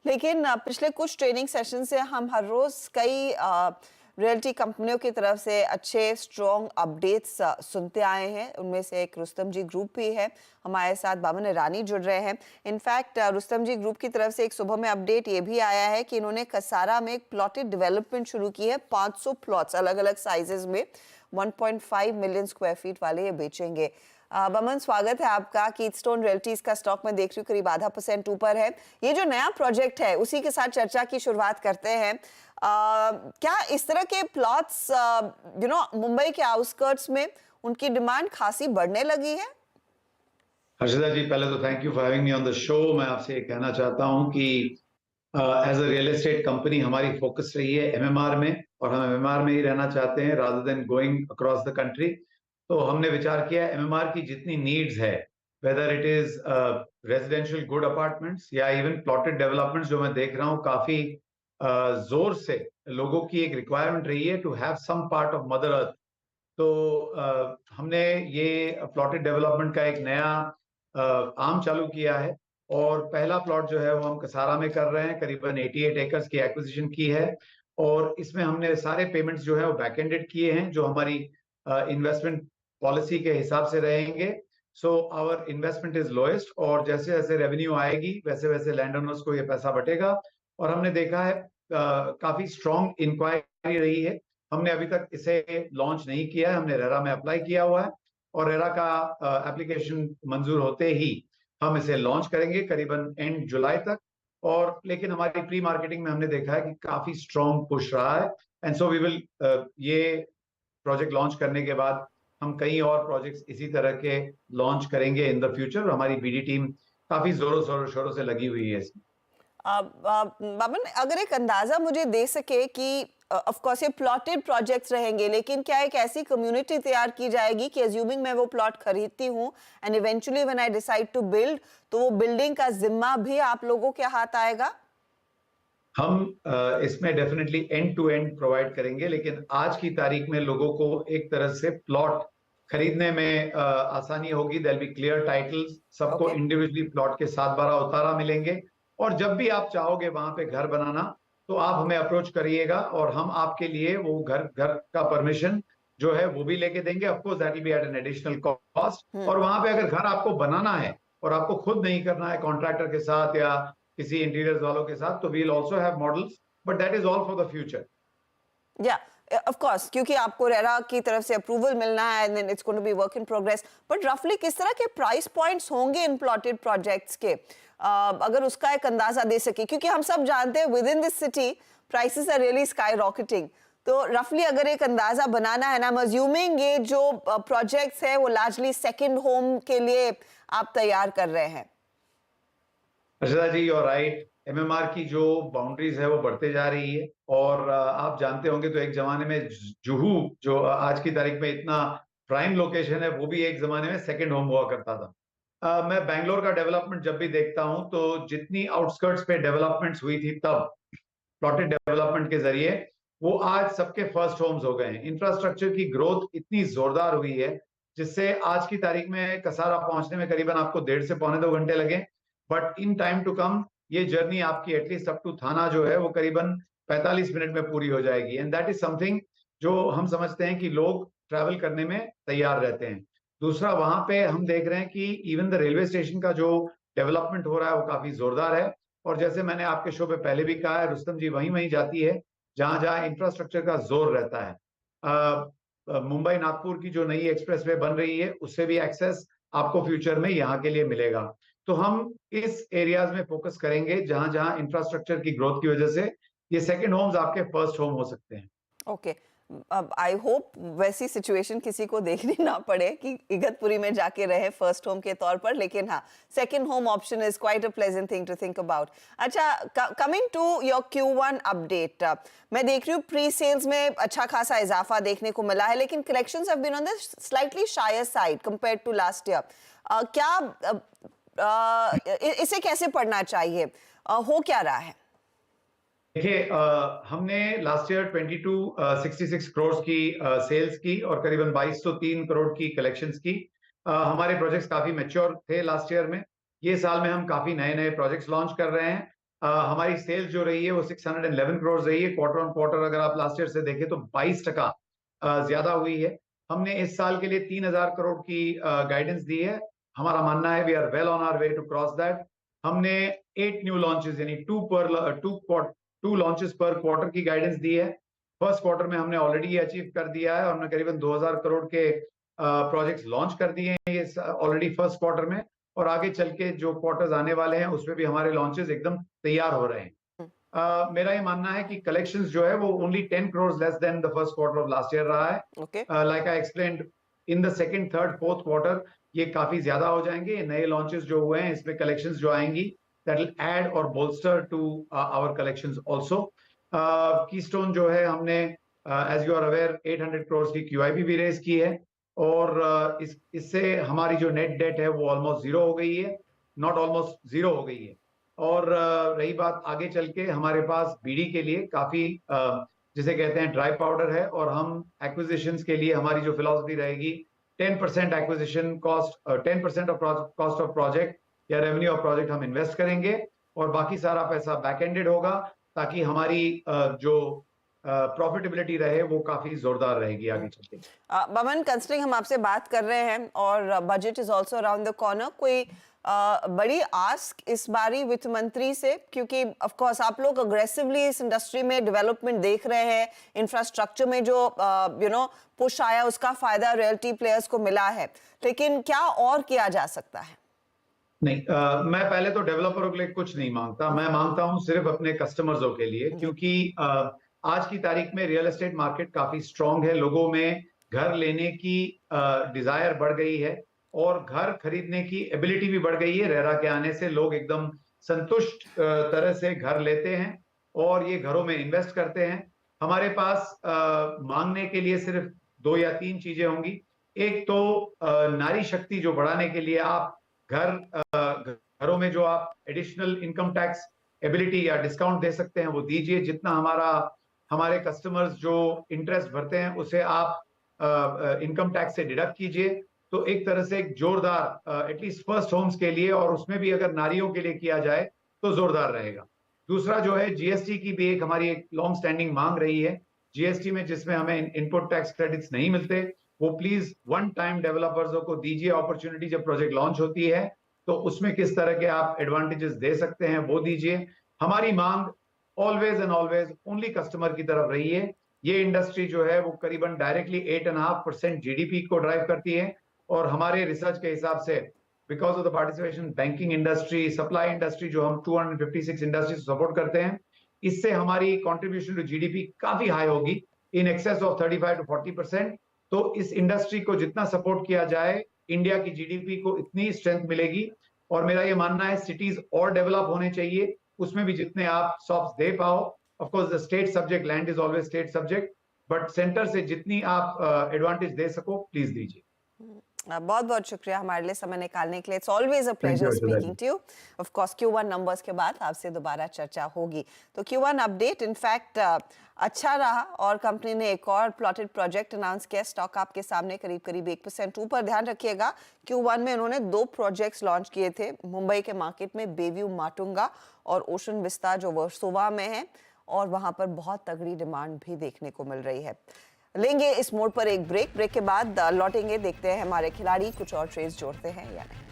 लेकिन पिछले कुछ ट्रेनिंग सेशन से हम हर रोज कई रियल्टी कंपनियों की तरफ से अच्छे स्ट्रॉन्ग अपडेट्स सुनते आए हैं। उनमें से एक रुस्तम जी ग्रुप भी है। हमारे साथ बामन ईरानी जुड़ रहे हैं। इनफैक्ट रुस्तम जी ग्रुप की तरफ से एक सुबह में अपडेट ये भी आया है कि इन्होंने कसारा में एक प्लॉटेड डेवलपमेंट शुरू की है। 500 प्लॉट्स अलग अलग साइजेस में 1.5 मिलियन स्क्वायर फीट वाले ये बेचेंगे। बमन, स्वागत है आपका। कीटस्टोन रियल्टीज का स्टॉक में देख रही हूँ करीब ½ % ऊपर है। ये जो नया प्रोजेक्ट है उसी के साथ चर्चा की शुरुआत करते हैं। क्या इस तरह के प्लॉट्स मुंबई के आउटस्कर्ट्स में उनकी डिमांड खासी बढ़ने लगी है? हर्षिता जी, पहले तो thank you for having me on the show. मैं आपसे ये कहना चाहता हूँ कि as a real estate company हमारी फोकस रही है एमएमआर में, और हम एमएमआर में ही रहना चाहते हैं rather than going across the country. तो हमने विचार किया एमएमआर की जितनी नीड्स है, whether it is residential good apartments या इवन प्लॉटेड डेवलपमेंट्स, जो मैं देख रहा हूँ काफी जोर से लोगों की एक रिक्वायरमेंट रही है to have some part of mother earth. तो हमने ये प्लॉटेड डेवलपमेंट का एक नया आर्म चालू किया है, और पहला प्लॉट जो है वो हम कसारा में कर रहे हैं। करीबन 88 एकर्स की एक्विजिशन की है, और इसमें हमने सारे पेमेंट्स जो है वो बैक एंडेड किए हैं, जो हमारी इन्वेस्टमेंट पॉलिसी के हिसाब से रहेंगे। So our investment is lowest, और जैसे जैसे रेवेन्यू आएगी वैसे वैसे लैंड ओनर्स को ये पैसा बटेगा। और हमने देखा है काफी स्ट्रॉन्ग इंक्वायरी रही है। हमने अभी तक इसे लॉन्च नहीं किया है, हमने रेरा में अप्लाई किया हुआ है, और रेरा का एप्लीकेशन मंजूर होते ही हम इसे लॉन्च करेंगे करीबन एंड जुलाई तक। और लेकिन हमारी प्री मार्केटिंग में हमने देखा है कि काफी स्ट्रॉन्ग पुश रहा है, एंड सो वी विल ये प्रोजेक्ट लॉन्च करने के बाद हम कई और प्रोजेक्ट्स इसी तरह के लॉन्च करेंगे इन द फ्यूचर। हमारी बीडी टीम काफी जोरों शोरों से लगी हुई है इसमें। बाबन, अगर एक अंदाजा मुझे दे सके कि ऑफ कोर्स ये प्लॉटेड प्रोजेक्ट्स रहेंगे, लेकिन क्या एक ऐसी कम्युनिटी तैयार की जाएगी कि अज्यूमिंग मैं वो प्लॉट खरीदती हूँ and eventually when I decide to build, तो वो बिल्डिंग का जिम्मा भी आप लोगों के हाथ आएगा? हम इसमें definitely end to end provide करेंगे, लेकिन आज की तारीख में लोगों को एक तरह से प्लॉट खरीदने में आसानी होगी। देयर बी क्लियर टाइटल्स, सबको इंडिविजुअली प्लॉट के 7/12 उतारा मिलेंगे, और जब भी आप चाहोगे वहां पे घर बनाना तो आप हमें अप्रोच करिएगा, और हम आपके लिए वो घर घर का परमिशन जो है वो भी लेके देंगे। Of course that will be at an additional cost. और वहां पे अगर घर आपको बनाना है और आपको खुद नहीं करना है कॉन्ट्रैक्टर के साथ या किसी इंटीरियर्स वालों के साथ, तो we will also have models, but that is all for the future. या ऑफ कोर्स, क्योंकि आपको रेरा की तरफ से अप्रूवल मिलना है and then it's going to be work in progress. But रफली किस तरह के प्राइस पॉइंट्स होंगे इन प्लॉटेड प्रोजेक्ट्स के, अगर उसका एक अंदाजा दे सके, क्योंकि हम सब जानते हैं within this city prices are really skyrocketing. तो रफली अगर एक अंदाजा बनाना है ना, आई एम अज्यूमिंग ये जो प्रोजेक्ट्स है वो लार्जली सेकंड होम के लिए आप तैयार कर रहे हैं। अर्षदा जी, यू आर राइट। एमएमआर की जो बाउंड्रीज है वो बढ़ते जा रही है, और आप जानते होंगे तो एक जमाने में जुहू, जो आज की तारीख में इतना प्राइम लोकेशन है, वो भी एक जमाने में सेकंड होम हुआ करता था। मैं बैंगलोर का डेवलपमेंट जब भी देखता हूं तो जितनी आउटस्कर्ट्स पे डेवलपमेंट्स हुई थी तब प्लॉटेड डेवलपमेंट के जरिए, वो आज सबके फर्स्ट होम्स हो गए हैं। इंफ्रास्ट्रक्चर की ग्रोथ इतनी जोरदार हुई है, जिससे आज की तारीख में कसारा पहुंचने में करीबन आपको 1.5 से पौने 2 घंटे लगे, but in time to come ये जर्नी आपकी एटलीस्ट अप टू थाना जो है वो करीबन 45 मिनट में पूरी हो जाएगी, एंड दैट इज समथिंग जो हम समझते हैं कि लोग ट्रैवल करने में तैयार रहते हैं। दूसरा, वहां पे हम देख रहे हैं कि इवन द रेलवे स्टेशन का जो डेवलपमेंट हो रहा है वो काफी जोरदार है, और जैसे मैंने आपके शो पे पहले भी कहा है, रुस्तम जी वहीं वहीं जाती है जहां जहां इंफ्रास्ट्रक्चर का जोर रहता है। मुंबई नागपुर की जो नई एक्सप्रेसवे बन रही है उससे भी एक्सेस आपको फ्यूचर में यहाँ के लिए मिलेगा। तो हम इस एरियाज में फोकस करेंगे जहां जहां इंफ्रास्ट्रक्चर की ग्रोथ की वजह से ये सेकंड होम्स आपके फर्स्ट होम हो सकते हैं। ओके, अब आई होप वैसी सिचुएशन किसी को देखनी ना पड़े कि इगतपुरी में जाके रहे फर्स्ट होम के तौर पर, लेकिन हाँ, second home option is quite a pleasant thing to think about. अच्छा, coming to your Q1 update, मैं देख रही हूँ प्री सेल्स में अच्छा खासा इजाफा देखने को मिला है, लेकिन collections have been on the slightly shyer side compared to last year. क्या इसे कैसे पढ़ना चाहिए, हो क्या रहा है? देखिए, हमने लास्ट ईयर 2266 करोड़ की सेल्स की और करीबन 2203 करोड़ की कलेक्शंस की। हमारे प्रोजेक्ट्स काफी मैच्योर थे लास्ट ईयर में। ये साल में हम काफी नए नए प्रोजेक्ट्स लॉन्च कर रहे हैं, हमारी सेल्स जो रही है वो 611 करोड़ रही है। क्वार्टर ऑन क्वार्टर अगर आप लास्ट ईयर से देखें तो 22% ज्यादा हुई है। हमने इस साल के लिए 3000 करोड़ की गाइडेंस दी है। हमारा मानना है we are well on our way to cross that. हमने 8 न्यू लॉन्चेस यानी 2 लॉन्चेस पर क्वार्टर की गाइडेंस दी है। फर्स्ट क्वार्टर में हमने ऑलरेडी अचीव कर दिया है और हमने करीबन 2000 करोड़ के प्रोजेक्ट्स लॉन्च कर दिए हैं ये ऑलरेडी फर्स्ट क्वार्टर में, और आगे चल के जो क्वार्टर्स आने वाले हैं उसमें भी हमारे लॉन्चेस एकदम तैयार हो रहे हैं। मेरा ये मानना है कि कलेक्शंस जो है वो only 10 crore less than the first quarter of last year रहा है। Okay. Like I explained, in the second, third, fourth quarter ये काफी ज्यादा हो जाएंगे। ये नए लॉन्चेस जो हुए हैं इसमें कलेक्शंस जो आएंगी दैट विल ऐड और bolster to our collections also. Keystone जो है हमने as you are aware 800 crore की QIP भी रेज की है, और इससे हमारी जो नेट डेट है वो ऑलमोस्ट जीरो हो गई है, नॉट ऑलमोस्ट जीरो हो गई है। और रही बात आगे चल के, हमारे पास BD के लिए काफी जिसे कहते हैं ड्राई पाउडर है, और हम एक्विजिशंस के लिए हमारी जो फिलॉसफी रहेगी 10% acquisition cost, 10% of cost of project या रेवेन्यू ऑफ प्रोजेक्ट हम इन्वेस्ट करेंगे, और बाकी सारा पैसा बैक एंडेड होगा ताकि हमारी जो प्रॉफिटेबिलिटी रहे वो काफी जोरदार रहेगी आगे चल के। बमन, कंसिडरिंग हम आपसे बात कर रहे हैं और budget is also around the corner, कोई बड़ी आस्क इस बारी वित्त मंत्री से, क्योंकि ऑफ कोर्स आप लोग अग्रेसिवली इस इंडस्ट्री में डेवलपमेंट देख रहे हैं, इंफ्रास्ट्रक्चर में जो पुश आया उसका फायदा रियल्टी प्लेयर्स को मिला है, लेकिन क्या और किया जा सकता है? नहीं, मैं पहले तो डेवलपरों के लिए कुछ नहीं मांगता, मैं मांगता हूं सिर्फ अपने कस्टमर्सों के लिए, क्योंकि आज की तारीख में रियल एस्टेट मार्केट काफी स्ट्रांग है, लोगों में घर लेने की डिजायर बढ़ गई है और घर खरीदने की एबिलिटी भी बढ़ गई है। रेरा के आने से लोग एकदम संतुष्ट तरह से घर लेते हैं और ये घरों में इन्वेस्ट करते हैं। हमारे पास मांगने के लिए सिर्फ 2 या 3 चीजें होंगी। एक तो नारी शक्ति जो बढ़ाने के लिए आप घरों में जो आप एडिशनल इनकम टैक्स एबिलिटी या डिस्काउंट दे सकते हैं वो दीजिए। जितना हमारे कस्टमर्स जो इंटरेस्ट भरते हैं उसे आप इनकम टैक्स से डिडक्ट कीजिए, तो एक तरह से एक जोरदार एटलीस्ट फर्स्ट होम्स के लिए, और उसमें भी अगर नारियों के लिए किया जाए तो जोरदार रहेगा। दूसरा जो है GST की भी एक हमारी एक लॉन्ग स्टैंडिंग मांग रही है। GST में जिसमें हमें इनपुट टैक्स क्रेडिट्स नहीं मिलते वो प्लीज वन टाइम डेवलपर्सों को दीजिए अपॉर्चुनिटी, जब प्रोजेक्ट लॉन्च होती है तो उसमें किस तरह के आप एडवांटेजेस दे सकते हैं वो दीजिए। हमारी मांग always and always only customer की तरफ रही है। ये इंडस्ट्री जो है वो करीबन डायरेक्टली 8.5% GDP को ड्राइव करती है, और हमारे रिसर्च के हिसाब से because of the participation banking industry, supply industry जो हम 256 इंडस्ट्री सपोर्ट करते हैं, इससे हमारी कंट्रीब्यूशन टू GDP काफी हाई होगी, इन एक्सेस ऑफ 35 to 40%। तो इस इंडस्ट्री को जितना सपोर्ट किया जाए, इंडिया की GDP को इतनी स्ट्रेंथ मिलेगी। और मेरा ये मानना है सिटीज और डेवलप होने चाहिए, उसमें भी जितने आप शॉप्स दे पाओ, of course the state subject, land is always state subject, but centre से जितनी आप एडवांटेज दे सको प्लीज दीजिए। बहुत बहुत शुक्रिया हमारे लिए समय निकालने के लिए। It's always a pleasure speaking to you. Of course Q1 numbers के बाद आपसे दोबारा चर्चा होगी। तो Q1 अपडेट इनफैक्ट अच्छा रहा और कंपनी ने एक और प्लॉटेड प्रोजेक्ट अनाउंस किया। स्टॉक आपके सामने करीब करीब 1% ऊपर। ध्यान रखिएगा Q1 में उन्होंने 2 प्रोजेक्ट्स लॉन्च किए थे मुंबई के मार्केट में, बेव्यू माटुंगा और ओशन विस्ता जो वर्सोवा में है, और वहां पर बहुत तगड़ी डिमांड भी देखने को मिल रही है। लेंगे इस मोड पर एक ब्रेक के बाद लौटेंगे, देखते हैं हमारे खिलाड़ी कुछ और ट्रेड्स जोड़ते हैं या नहीं।